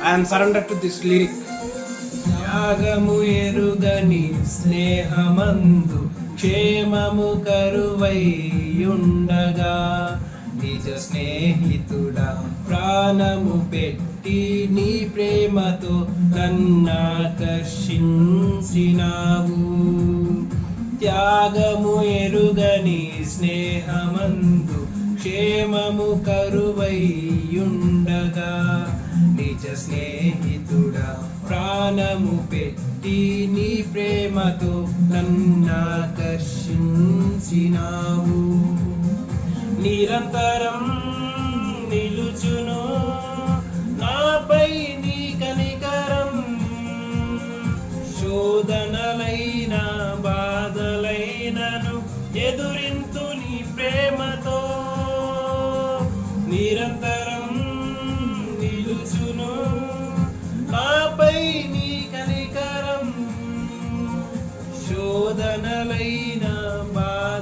I am surrendered to this lyric. త్యాగము ఎరుగని స్నేహమందు క్షేమము కరువైయుండగా నిజ స్నేహితుడా ప్రాణము పెట్టి నీ ప్రేమతో నన్నాకర్షించినావు. త్యాగము ఎరుగని స్నేహమందు క్షేమము కరువైయుండగా నిజ స్నేహితుడా ప్రాణము పెట్టి నీ ప్రేమతో నన్నాకర్షించినావు. నిరంతరం నిలుచును నాపై నీ కనికరం, శోధనలైన బాధలైనను ఎదురింతు నీ ప్రేమతో. నిరంతరం నిలుచును నాపై నీ కనికరం, శోధనలైన బాధ